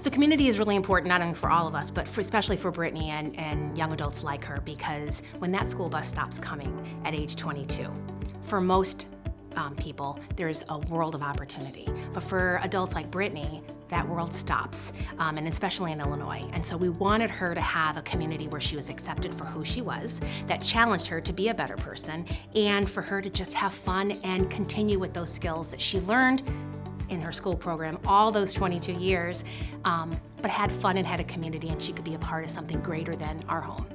So community is really important, not only for all of us, but especially for Brittany and young adults like her, because when that school bus stops coming at age 22, for most people, there's a world of opportunity. But for adults like Brittany, that world stops, and especially in Illinois. And so we wanted her to have a community where she was accepted for who she was, that challenged her to be a better person, and for her to just have fun and continue with those skills that she learned in her school program all those 22 years, but had fun and had a community, and she could be a part of something greater than our home.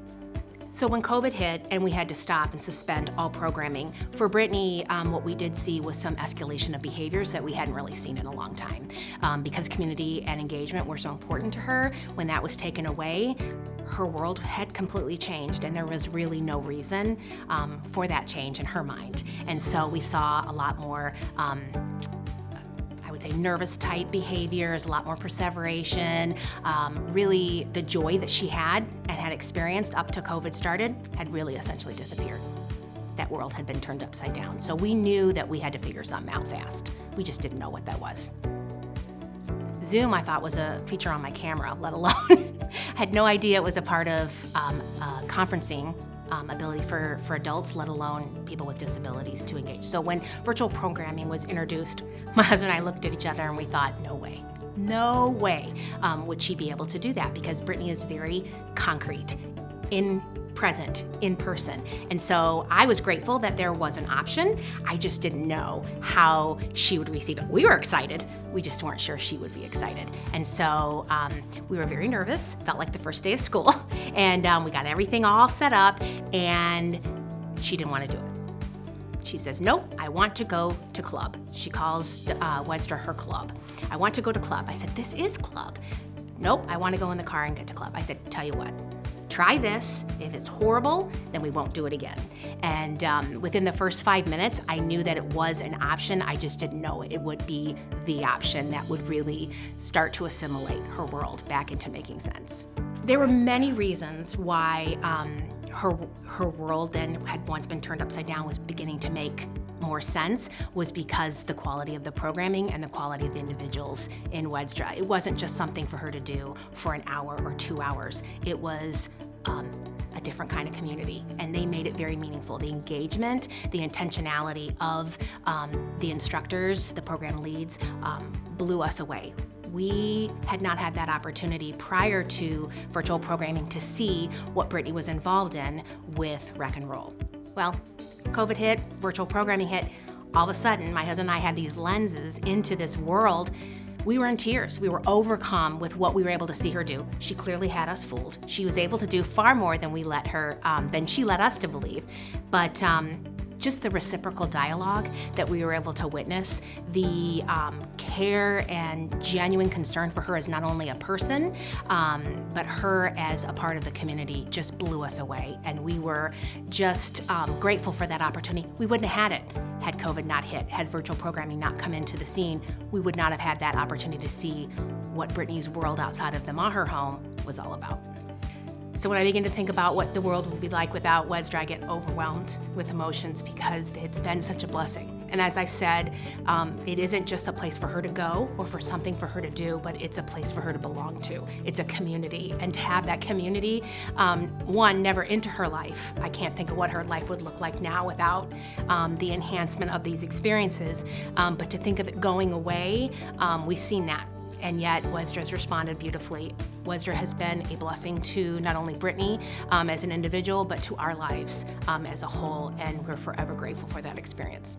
So when COVID hit and we had to stop and suspend all programming, for Brittany, what we did see was some escalation of behaviors that we hadn't really seen in a long time. Because community and engagement were so important to her, when that was taken away, her world had completely changed, and there was really no reason for that change in her mind. And so we saw a lot more I would say nervous type behaviors, a lot more perseveration. Really the joy that she had and had experienced up to COVID started had really essentially disappeared. That world had been turned upside down. So we knew that we had to figure something out fast. We just didn't know what that was. Zoom, I thought, was a feature on my camera, let alone, I had no idea it was a part of conferencing ability for adults, let alone people with disabilities to engage. So when virtual programming was introduced, my husband and I looked at each other and we thought, no way would she be able to do that, because Brittany is very concrete, present, in person. And so I was grateful that there was an option. I just didn't know how she would receive it. We were excited. We just weren't sure she would be excited. And so we were very nervous, felt like the first day of school. And we got everything all set up, and she didn't want to do it. She says, nope, I want to go to club. She calls WDSRA her club. I want to go to club. I said, this is club. Nope, I want to go in the car and get to club. I said, tell you what, try this. If it's horrible, then we won't do it again. And within the first 5 minutes, I knew that it was an option. I just didn't know it would be the option that would really start to assimilate her world back into making sense. There were many reasons why her world then had once been turned upside down was beginning to make more sense, was because the quality of the programming and the quality of the individuals in WDSRA. It wasn't just something for her to do for an hour or 2 hours. It was a different kind of community, and they made it very meaningful. The engagement, the intentionality of the instructors, the program leads, blew us away. We had not had that opportunity prior to virtual programming to see what Brittany was involved in with Rec and Roll. Well, COVID hit, virtual programming hit. All of a sudden, my husband and I had these lenses into this world. We were in tears. We were overcome with what we were able to see her do. She clearly had us fooled. She was able to do far more than we let her, than she let us to believe. But just the reciprocal dialogue that we were able to witness, the care and genuine concern for her as not only a person, but her as a part of the community just blew us away. And we were just grateful for that opportunity. We wouldn't have had it had COVID not hit, had virtual programming not come into the scene. We would not have had that opportunity to see what Brittany's world outside of the Maher home was all about. So when I begin to think about what the world would be like without WDSRA, I get overwhelmed with emotions because it's been such a blessing. And as I've said, it isn't just a place for her to go or for something for her to do, but it's a place for her to belong to. It's a community, and to have that community, one, never into her life. I can't think of what her life would look like now without the enhancement of these experiences, but to think of it going away, we've seen that. And yet WDSRA has responded beautifully. WDSRA has been a blessing to not only Brittany as an individual, but to our lives as a whole, and we're forever grateful for that experience.